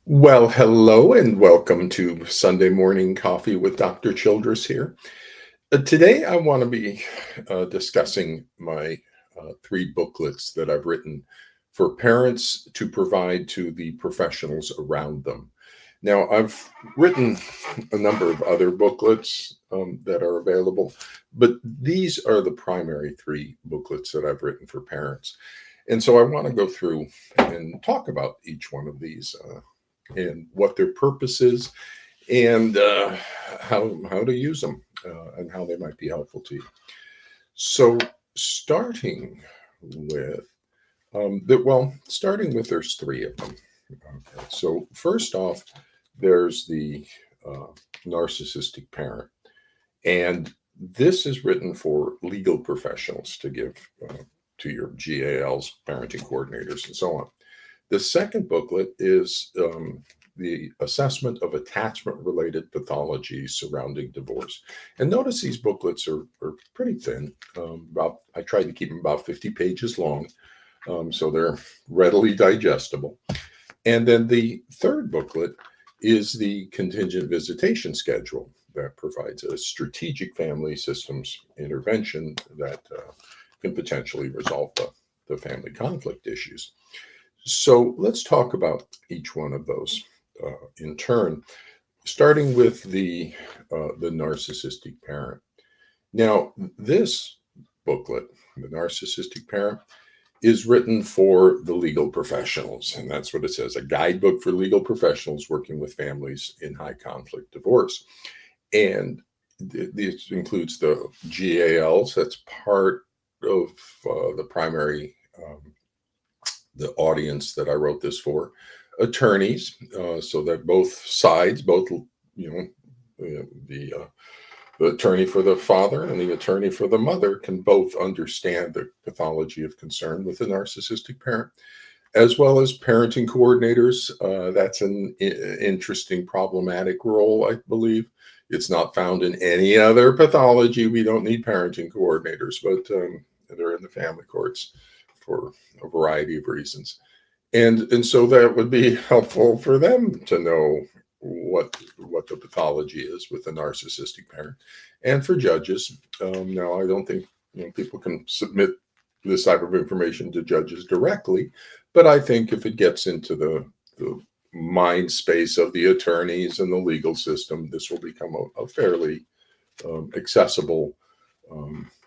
Well, hello and welcome to Sunday Morning Coffee with Dr. Childress here. Today, I want to be discussing my three booklets that I've written for parents to provide to the professionals around them. Now, I've written a number of other booklets that are available, but these are the primary three booklets that I've written for parents. And so I want to go through and talk about each one of these and what their purpose is and how to use them and how they might be helpful to you. So starting with starting with there's three of them. Okay. So first off, there's the uh, narcissistic parent, and this is written for legal professionals to give to your GALs, parenting coordinators, and so on. The second booklet is the assessment of attachment related pathology surrounding divorce. And notice these booklets are pretty thin. I tried to keep them about 50 pages long, so they're readily digestible. And then the third booklet is the contingent visitation schedule that provides a strategic family systems intervention that can potentially resolve the family conflict issues. So let's talk about each one of those in turn, starting with the narcissistic parent. Now, this booklet, the narcissistic parent, is written for the legal professionals, and that's what it says: a guidebook for legal professionals working with families in high conflict divorce. And this includes the GALs. That's part of the primary. The audience that I wrote this for, attorneys, so that both sides, both the attorney for the father and the attorney for the mother, can both understand the pathology of concern with the narcissistic parent, as well as parenting coordinators. That's an interesting, problematic role, I believe. It's not found in any other pathology. We don't need parenting coordinators, but they're in the family courts for a variety of reasons. And so that would be helpful for them to know what the pathology is with the narcissistic parent, and for judges. Now, I don't think people can submit this type of information to judges directly, but I think if it gets into the mind space of the attorneys and the legal system, this will become a fairly accessible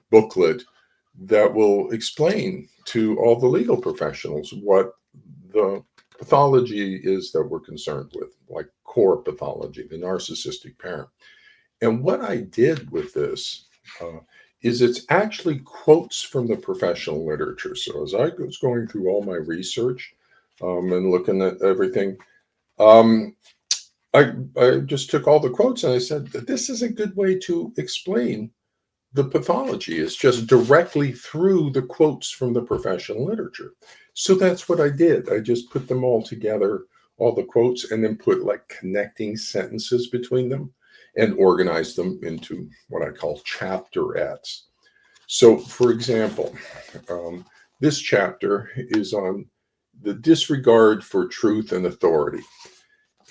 booklet that will explain to all the legal professionals what the pathology is that we're concerned with, like core pathology, the narcissistic parent. And what I did with this is it's actually quotes from the professional literature. So as I was going through all my research and looking at everything, um, I just took all the quotes and I said, this is a good way to explain the pathology, is just directly through the quotes from the professional literature. So that's what I did. I just put them all together, all the quotes, and then put like connecting sentences between them and organized them into what I call chapterettes. So, for example, this chapter is on the disregard for truth and authority.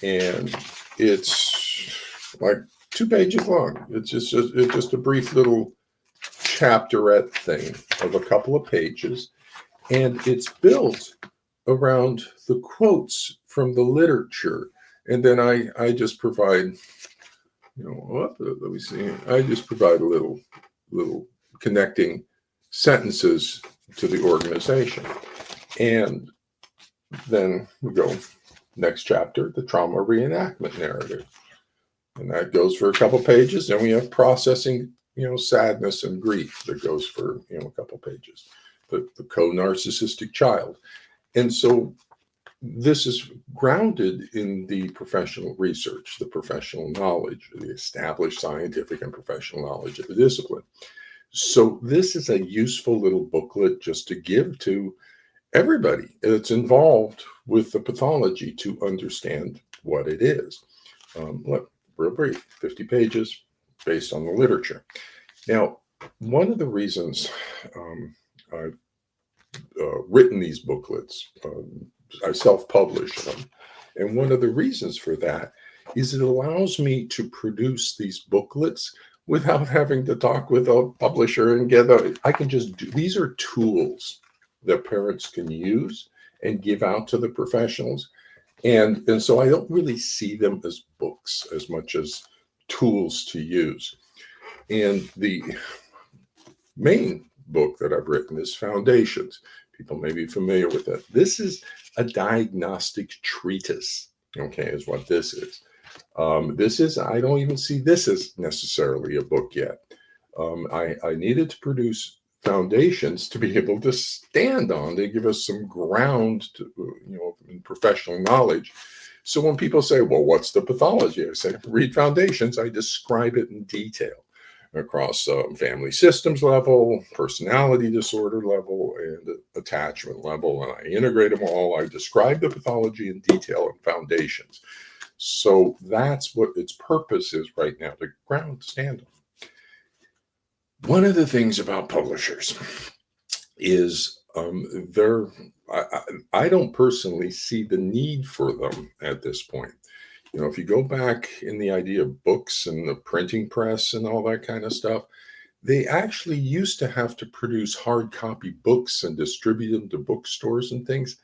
And it's like 2 pages long. It's just a brief little chapterette thing of a couple of pages, and it's built around the quotes from the literature. And then I just provide, let me see. I just provide a little connecting sentences to the organization, and then we go next chapter, the trauma reenactment narrative. And that goes for a couple pages. Then we have processing, sadness and grief that goes for, a couple pages. The co-narcissistic child. And so this is grounded in the professional research, the professional knowledge, the established scientific and professional knowledge of the discipline. So this is a useful little booklet just to give to everybody that's involved with the pathology to understand what it is. Real brief, 50 pages based on the literature. Now, one of the reasons I've written these booklets, I self-publish them, And one of the reasons for that is it allows me to produce these booklets without having to talk with a publisher and I can just do, these are tools that parents can use and give out to the professionals. And so I don't really see them as books as much as tools to use. And the main book that I've written is Foundations. People may be familiar with it. This is a diagnostic treatise, okay, is what this is. I don't even see this as necessarily a book yet. I needed to produce foundations to be able to stand on. They give us some ground to, in professional knowledge. So when people say, well, what's the pathology? I say, read Foundations. I describe it in detail across family systems level, personality disorder level, and attachment level. And I integrate them all. I describe the pathology in detail in Foundations. So that's what its purpose is right now, the ground to stand on. One of the things about publishers is I don't personally see the need for them at this point. If you go back in the idea of books and the printing press and all that kind of stuff, they actually used to have to produce hard copy books and distribute them to bookstores and things.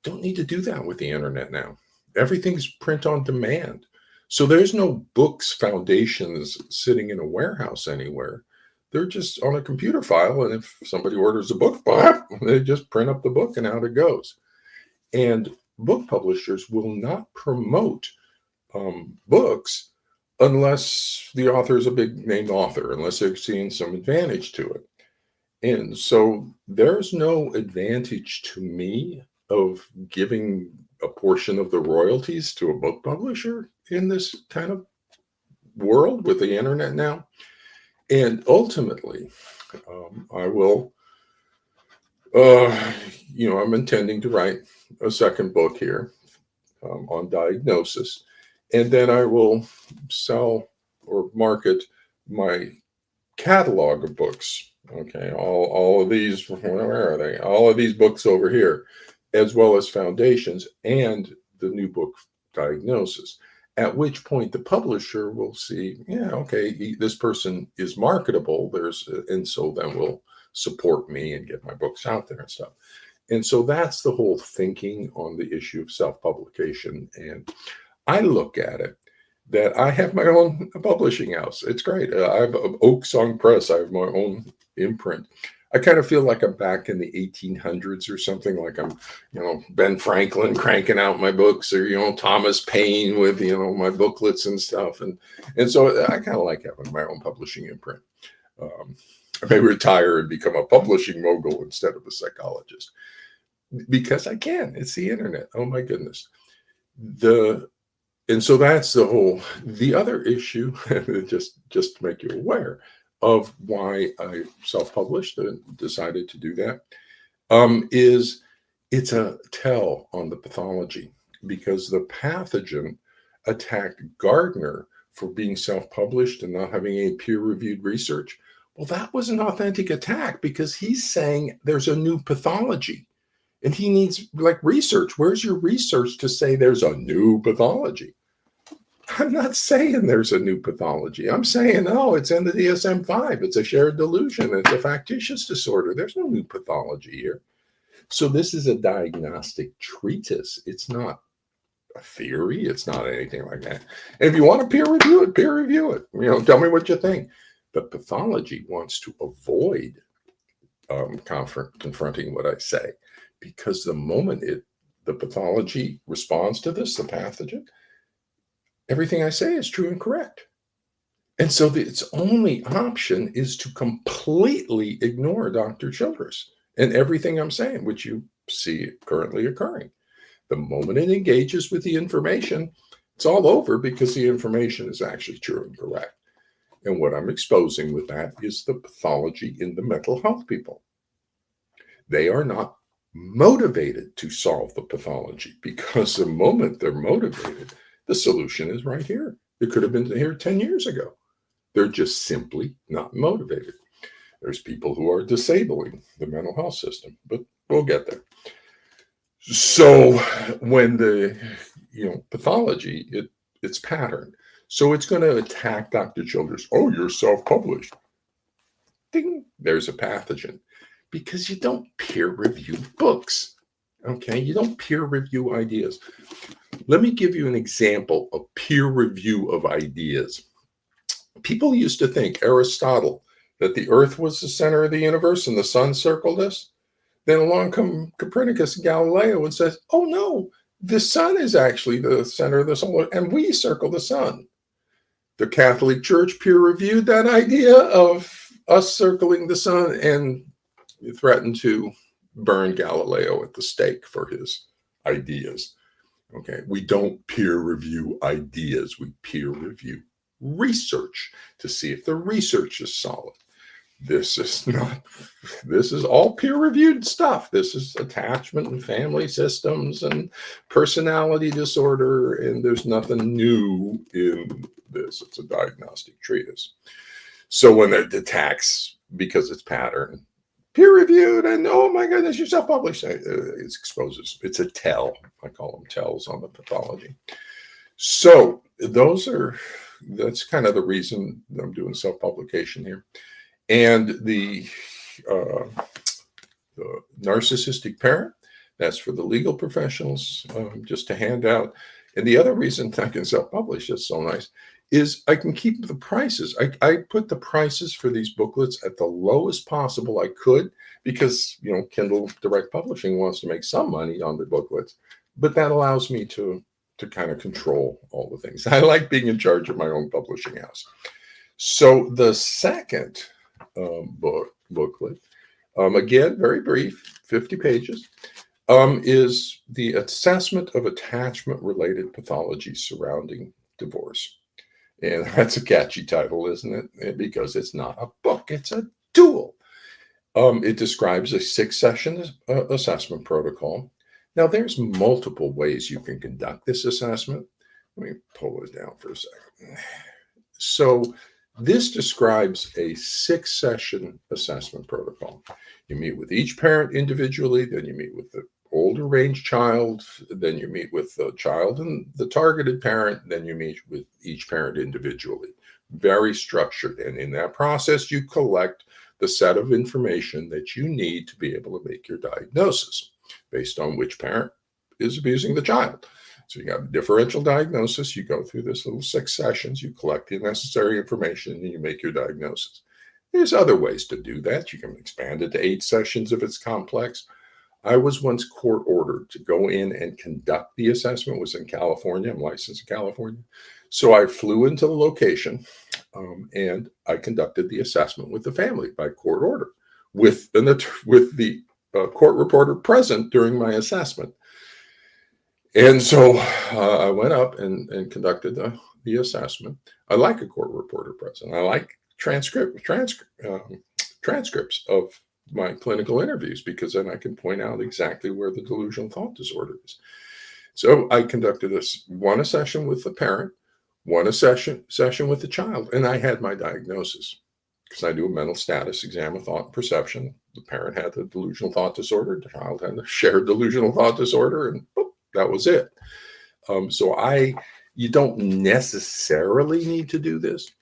Don't need to do that with the internet now. Everything's print on demand. So there's no books, foundations sitting in a warehouse anywhere. They're just on a computer file. And if somebody orders a book, they just print up the book and out it goes. And book publishers will not promote books unless the author is a big name author, unless they're seeing some advantage to it. And so there's no advantage to me of giving a portion of the royalties to a book publisher in this kind of world with the internet now. And ultimately, I will, I'm intending to write a second book here on diagnosis. And then I will sell or market my catalog of books. Okay, all of these, where are they? All of these books over here, as well as Foundations and the new book, Diagnosis. At which point the publisher will see, yeah, okay, this person is marketable. And so then we'll support me and get my books out there and stuff. And so that's the whole thinking on the issue of self-publication. And I look at it that I have my own publishing house. It's great. I have Oak Song Press. I have my own imprint. I kind of feel like I'm back in the 1800s or something, like I'm, Ben Franklin cranking out my books, or, Thomas Paine with, my booklets and stuff. And so I kind of like having my own publishing imprint. I may retire and become a publishing mogul instead of a psychologist because I can. It's the internet. Oh my goodness. And so that's the other issue, just to make you aware of why I self-published and decided to do that, is it's a tell on the pathology, because the pathogen attacked Gardner for being self-published and not having any peer-reviewed research. Well, that was an authentic attack because he's saying there's a new pathology and he needs research. Where's your research to say there's a new pathology? I'm not saying there's a new pathology. I'm saying, no, it's in the DSM-5. It's a shared delusion. It's a factitious disorder. There's no new pathology here. So this is a diagnostic treatise. It's not a theory. It's not anything like that. And if you want to peer review it, peer review it. Tell me what you think. But pathology wants to avoid confronting what I say, because the moment the pathology responds to this, the pathogen, everything I say is true and correct. And so its only option is to completely ignore Dr. Childress and everything I'm saying, which you see currently occurring. The moment it engages with the information, it's all over because the information is actually true and correct. And what I'm exposing with that is the pathology in the mental health people. They are not motivated to solve the pathology, because the moment they're motivated, the solution is right here. It could have been here 10 years ago. They're just simply not motivated. There's people who are disabling the mental health system, but we'll get there. So when pathology, it's patterned. So it's going to attack Dr. Childress. Oh, you're self-published. Ding, there's a pathogen. Because you don't peer review books. Okay, you don't peer review ideas. Let me give you an example of peer review of ideas. People used to think, Aristotle, that the earth was the center of the universe and the sun circled us. Then along come Copernicus and Galileo and says, oh no, the sun is actually the center of the solar, and we circle the sun. The Catholic Church peer reviewed that idea of us circling the sun and threatened to burn Galileo at the stake for his ideas. Okay, we don't peer review ideas, we peer review research to see if the research is solid. This is all peer-reviewed stuff. This is attachment and family systems and personality disorder, and there's nothing new in this. It's a diagnostic treatise. So when it attacks because it's pattern, peer-reviewed, and oh my goodness, you're self-published, it exposes. It's a tell. I call them tells on the pathology. So that's kind of the reason I'm doing self-publication here. And the narcissistic parent, that's for the legal professionals, just to hand out. And the other reason I can self-publish, that's so nice, is I can keep the prices. I put the prices for these booklets at the lowest possible I could, because Kindle Direct Publishing wants to make some money on the booklets, but that allows me to kind of control all the things. I like being in charge of my own publishing house. So the second booklet, again, very brief, 50 pages, is the assessment of attachment-related pathology surrounding divorce. And that's a catchy title, isn't it? Because it's not a book, it's a tool. It describes a 6-session assessment protocol. Now, there's multiple ways you can conduct this assessment. Let me pull it down for a second. So this describes a 6-session assessment protocol. You meet with each parent individually, then you meet with the older range child, then you meet with the child and the targeted parent, then you meet with each parent individually. Very structured. And in that process, you collect the set of information that you need to be able to make your diagnosis based on which parent is abusing the child. So you got a differential diagnosis. You go through this little 6 sessions. You collect the necessary information and you make your diagnosis. There's other ways to do that. You can expand it to 8 sessions if it's complex. I was once court ordered to go in and conduct the assessment. It was in California. I'm licensed in California. So I flew into the location and I conducted the assessment with the family by court order with the court reporter present during my assessment. And so I went up and conducted the assessment. I like a court reporter present. I like transcripts of my clinical interviews, because then I can point out exactly where the delusional thought disorder is. So I conducted one session with the parent, one session with the child, and I had my diagnosis because I do a mental status exam of thought and perception. The parent had the delusional thought disorder, the child had the shared delusional thought disorder, and boop, that was it. You don't necessarily need to do this,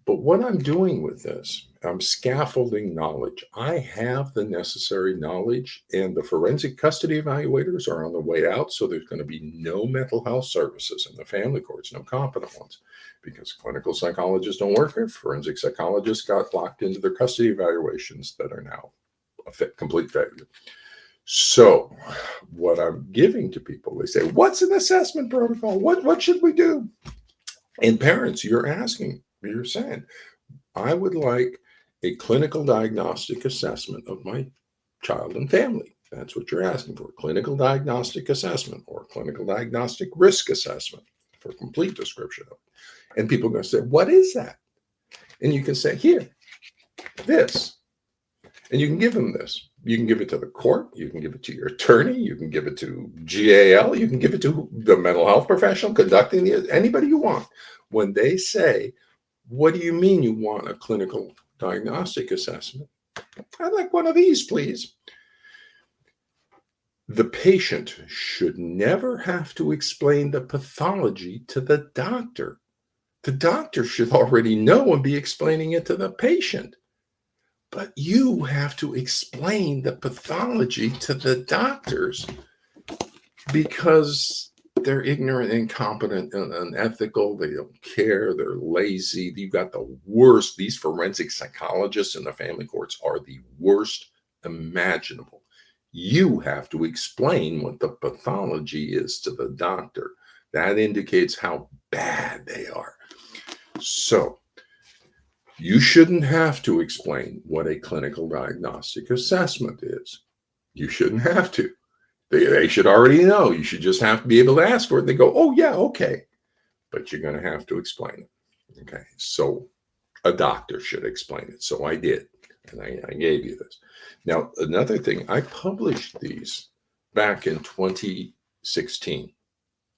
but what I'm doing with this, I'm scaffolding knowledge. I have the necessary knowledge, and the forensic custody evaluators are on the way out, so there's going to be no mental health services in the family courts, no competent ones, because clinical psychologists don't work here. Forensic psychologists got locked into their custody evaluations that are now a complete failure. So what I'm giving to people, they say, what's an assessment protocol? What should we do? And parents, you're saying, I would like a clinical diagnostic assessment of my child and family. That's what you're asking for, clinical diagnostic assessment or clinical diagnostic risk assessment for a complete description of it. And people are going to say, what is that? And you can say, here, this. And you can give them this. You can give it to the court. You can give it to your attorney. You can give it to GAL. You can give it to the mental health professional conducting anybody you want. When they say, what do you mean you want a clinical diagnostic assessment? I'd like one of these, please. The patient should never have to explain the pathology to the doctor. The doctor should already know and be explaining it to the patient. But you have to explain the pathology to the doctors because they're ignorant, incompetent, and unethical. They don't care. They're lazy. You've got the worst. These forensic psychologists in the family courts are the worst imaginable. You have to explain what the pathology is to the doctor. That indicates how bad they are. So, you shouldn't have to explain what a clinical diagnostic assessment is. You shouldn't have to. They should already know. You should just have to be able to ask for it. They go, oh, yeah, okay. But you're going to have to explain it. Okay. So a doctor should explain it. So I did. And I gave you this. Now, another thing, I published these back in 2016.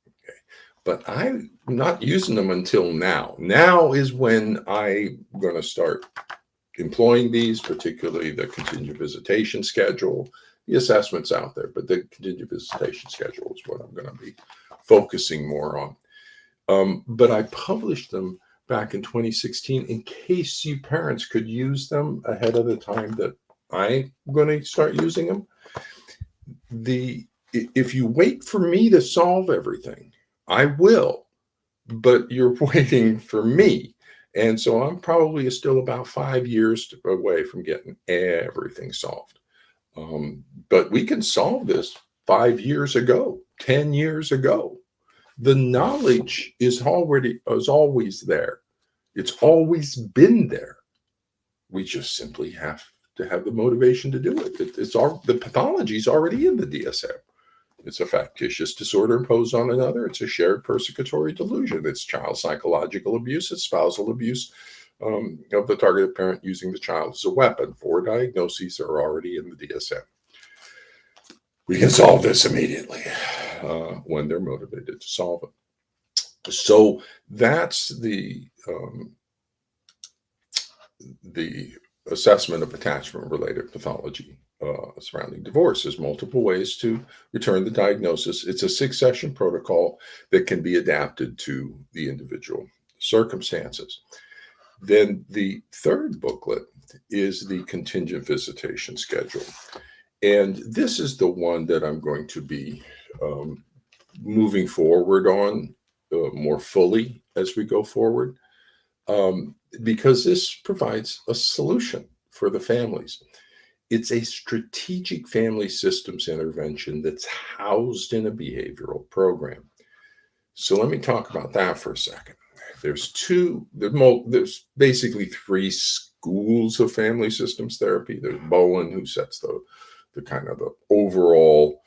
Okay. But I'm not using them until now. Now is when I'm going to start employing these, particularly the contingent visitation schedule. The assessments out there, but the contingent visitation schedule is what I'm going to be focusing more on. But I published them back in 2016 in case you parents could use them ahead of the time that I'm going to start using them. If you wait for me to solve everything, I will, but you're waiting for me. And so I'm probably still about 5 years away from getting everything solved. But we can solve this 5 years ago, 10 years ago. The knowledge is always there. It's always been there. We just simply have to have the motivation to do it. The pathology is already in the DSM. It's a factitious disorder imposed on another. It's a shared persecutory delusion. It's child psychological abuse. It's spousal abuse of the targeted parent using the child as a weapon. 4 diagnoses are already in the DSM. We can solve this immediately when they're motivated to solve it. So that's the assessment of attachment-related pathology surrounding divorce. There's multiple ways to return the diagnosis. It's a 6-session protocol that can be adapted to the individual circumstances. Then the third booklet is the contingent visitation schedule. And this is the one that I'm going to be moving forward on more fully as we go forward, because this provides a solution for the families. It's a strategic family systems intervention that's housed in a behavioral program. So let me talk about that for a second. There's basically 3 schools of family systems therapy. There's Bowen, who sets the kind of the overall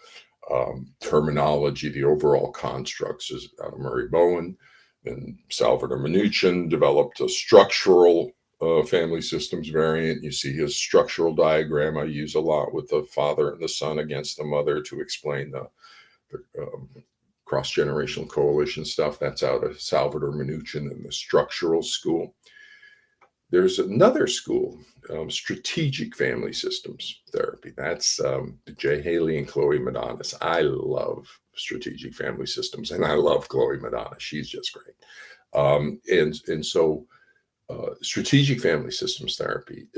terminology, the overall constructs, is out of Murray Bowen. And Salvador Minuchin developed a structural family systems variant. You see his structural diagram I use a lot with the father and the son against the mother to explain the cross-generational coalition stuff. That's out of Salvador Minuchin and the structural school. There's another school, strategic family systems therapy. That's Jay Haley and Chloe Madanis. I love strategic family systems, and I love Chloe Madanis. She's just great. And so strategic family systems therapy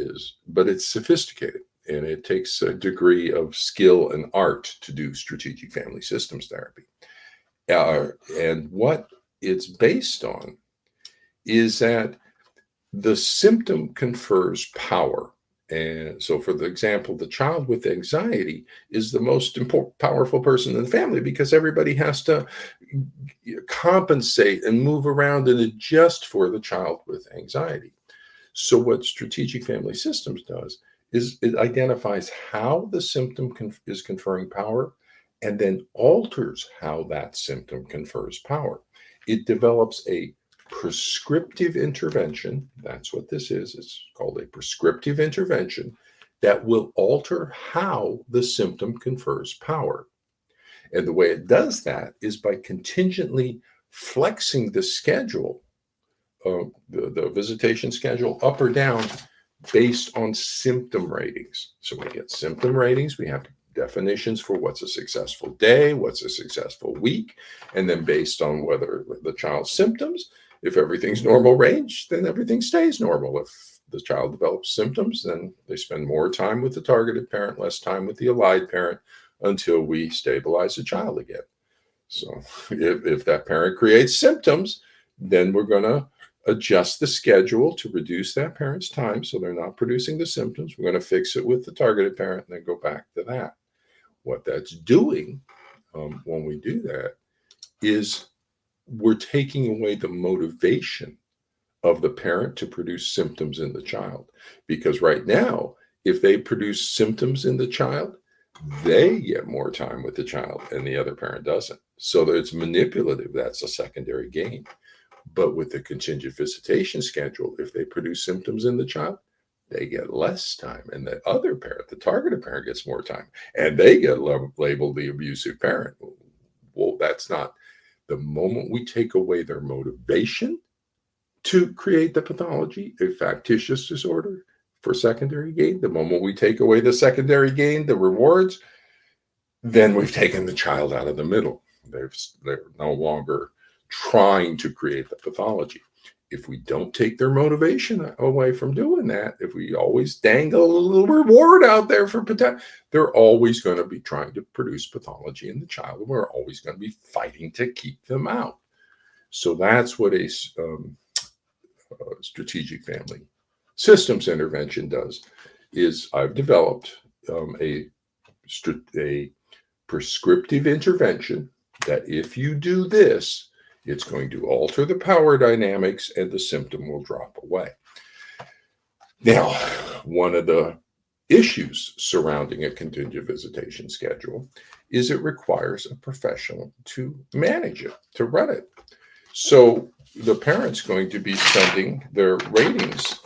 but it's sophisticated, and it takes a degree of skill and art to do strategic family systems therapy. And what it's based on is that the symptom confers power. And so, for the example, the child with anxiety is the most powerful person in the family because everybody has to compensate and move around and adjust for the child with anxiety. So what strategic family systems does is it identifies how the symptom is conferring power and then alters how that symptom confers power. It develops a prescriptive intervention. That's what this is. It's called a prescriptive intervention that will alter how the symptom confers power. And the way it does that is by contingently flexing the schedule, the visitation schedule, up or down based on symptom ratings. So we get symptom ratings. We have to definitions for what's a successful day, what's a successful week, and then based on whether the child's symptoms, if everything's normal range, then everything stays normal. If the child develops symptoms, then they spend more time with the targeted parent, less time with the allied parent until we stabilize the child again. So if that parent creates symptoms, then we're going to adjust the schedule to reduce that parent's time so they're not producing the symptoms. We're going to fix it with the targeted parent and then go back to that. What that's doing when we do that is we're taking away the motivation of the parent to produce symptoms in the child. Because right now, if they produce symptoms in the child, they get more time with the child and the other parent doesn't. So that it's manipulative. That's a secondary gain. But with the contingent visitation schedule, if they produce symptoms in the child, they get less time. And the other parent, the targeted parent, gets more time. And they get labeled the abusive parent. Well, that's not. The moment we take away their motivation to create the pathology, a factitious disorder for secondary gain, the moment we take away the secondary gain, the rewards, then we've taken the child out of the middle. They're no longer trying to create the pathology. If we don't take their motivation away from doing that, if we always dangle a little reward out there for potential, they're always going to be trying to produce pathology in the child, and we're always going to be fighting to keep them out. So that's what a strategic family systems intervention does. Is I've developed a prescriptive intervention that if you do this, it's going to alter the power dynamics and the symptom will drop away. Now, one of the issues surrounding a contingent visitation schedule is it requires a professional to manage it, to run it. So the parent's going to be sending their ratings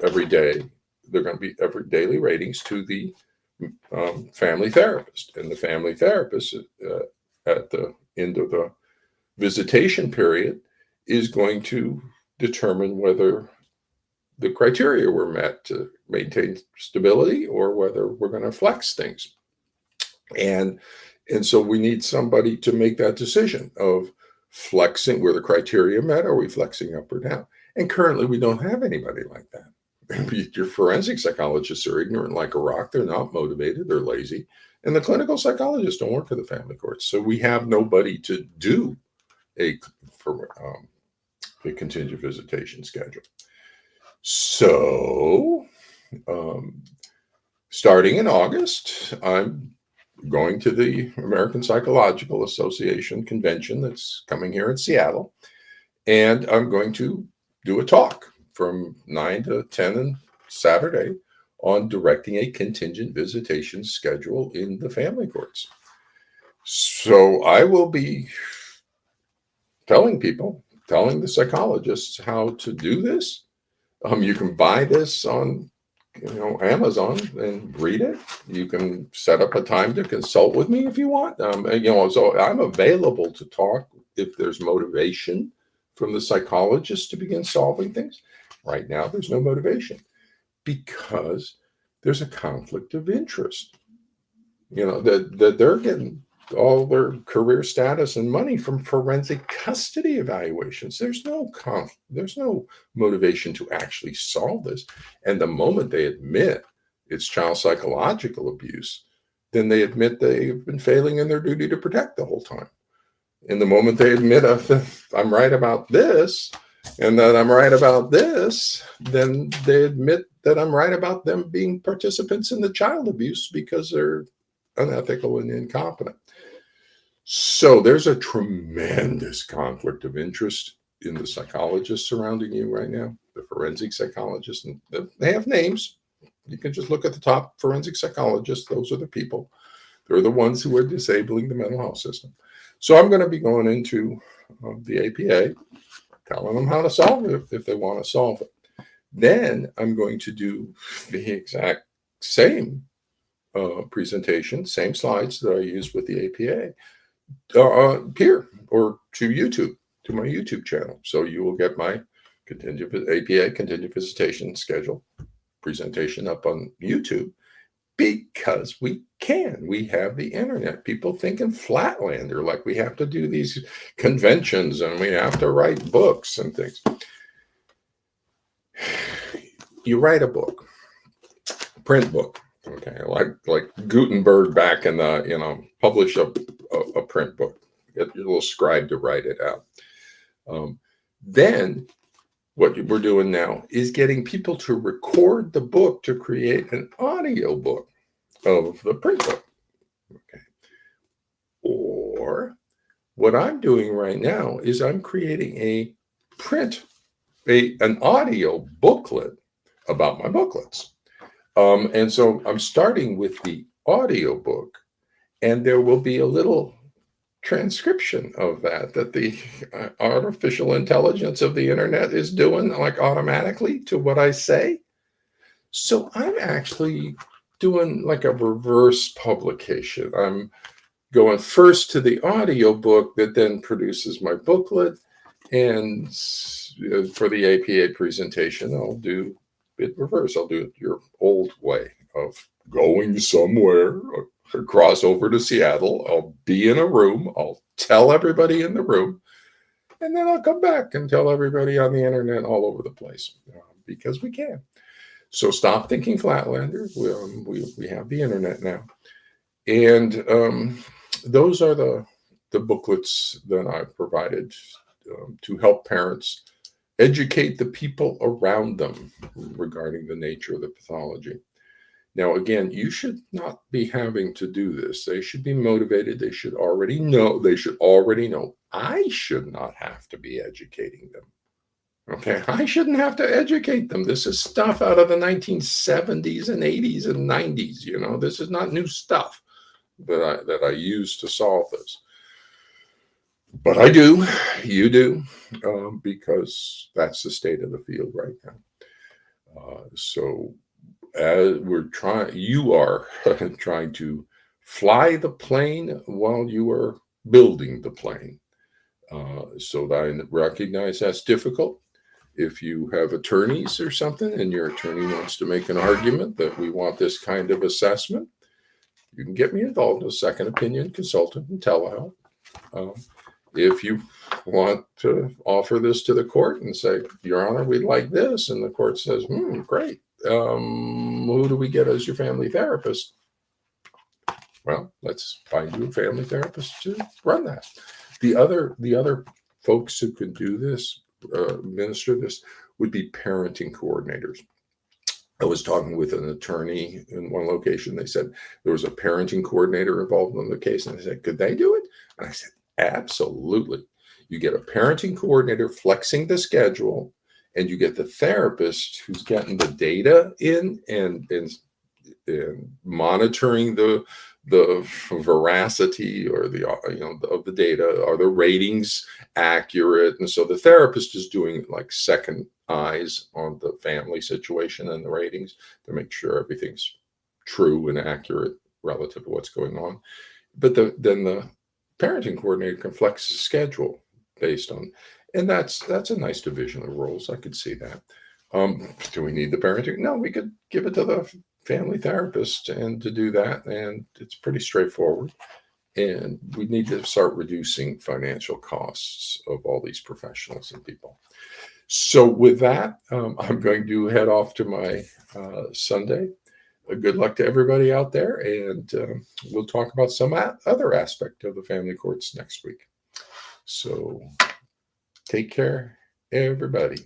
every day. They're going to be every daily ratings to the family therapist. And the family therapist at the end of the visitation period is going to determine whether the criteria were met to maintain stability or whether we're going to flex things. And so we need somebody to make that decision of flexing where the criteria met. Are we flexing up or down? And currently we don't have anybody like that. Your forensic psychologists are ignorant like a rock. They're not motivated. They're lazy. And the clinical psychologists don't work for the family courts. So we have nobody to do a contingent visitation schedule. So starting in August, I'm going to the American Psychological Association convention that's coming here in Seattle. And I'm going to do a talk from 9 to 10 on Saturday on directing a contingent visitation schedule in the family courts. So I will be telling the psychologists how to do this. You can buy this on Amazon and read it. You can set up a time to consult with me if you want. So I'm available to talk if there's motivation from the psychologist to begin solving things. Right now, there's no motivation because there's a conflict of interest. That they're getting all their career status and money from forensic custody evaluations. There's no motivation to actually solve this. And the moment they admit it's child psychological abuse, then they admit they've been failing in their duty to protect the whole time. And the moment they admit I'm right about this and that I'm right about this, then they admit that I'm right about them being participants in the child abuse because they're unethical and incompetent. So there's a tremendous conflict of interest in the psychologists surrounding you right now, the forensic psychologists, and they have names. You can just look at the top forensic psychologists. Those are the people. They're the ones who are disabling the mental health system. So I'm going to be going into the APA, telling them how to solve it if they want to solve it. Then I'm going to do the exact same presentation, same slides that I used with the APA here or to YouTube, to my YouTube channel. So you will get my APA contingent visitation schedule presentation up on YouTube. Because we can. We have the internet. People think in Flatlander, like we have to do these conventions and we have to write books and things. You write a book, print book, okay, like Gutenberg back in the, publish a print book. Get your little scribe to write it out. Then what we're doing now is getting people to record the book to create an audio book of the print book. Okay. Or what I'm doing right now is I'm creating an audio booklet about my booklets. And so I'm starting with the audio book, and there will be a little transcription of that the artificial intelligence of the internet is doing like automatically to what I say. So I'm actually doing like a reverse publication. I'm going first to the audio book that then produces my booklet. And for the APA presentation, I'll do it reverse. I'll do it your old way of going somewhere, cross over to Seattle. I'll be in a room. I'll tell everybody in the room. And then I'll come back and tell everybody on the internet all over the place because we can. So stop thinking Flatlander. We have the internet now. And those are the booklets that I've provided to help parents educate the people around them regarding the nature of the pathology. Now, again, you should not be having to do this. They should be motivated. They should already know. I should not have to be educating them. Okay, I shouldn't have to educate them. This is stuff out of the 1970s and 80s and 90s. This is not new stuff that I use to solve this. But I do, you do, because that's the state of the field right now. So as you are trying to fly the plane while you are building the plane. So I recognize that's difficult. If you have attorneys or something and your attorney wants to make an argument that we want this kind of assessment, you can get me involved as a second opinion consultant and telehealth. If you want to offer this to the court and say, Your Honor, we'd like this, and the court says, great. Who do we get as your family therapist? Well, let's find you a family therapist to run that. The other folks who can do this, administer this, would be parenting coordinators. I was talking with an attorney in one location. They said there was a parenting coordinator involved in the case. And I said, could they do it? And I said, absolutely. You get a parenting coordinator flexing the schedule, and you get the therapist who's getting the data in and monitoring the veracity or of the data. Are the ratings accurate? And so the therapist is doing like second eyes on the family situation and the ratings to make sure everything's true and accurate relative to what's going on. But then the parenting coordinator can flex the schedule based on, and that's a nice division of roles. I could see that. Do we need the parenting? No, we could give it to the family therapist and to do that, and it's pretty straightforward. And we need to start reducing financial costs of all these professionals and people. So with that, I'm going to head off to my Sunday. Good luck to everybody out there, and we'll talk about some other aspect of the family courts next week. So take care, everybody.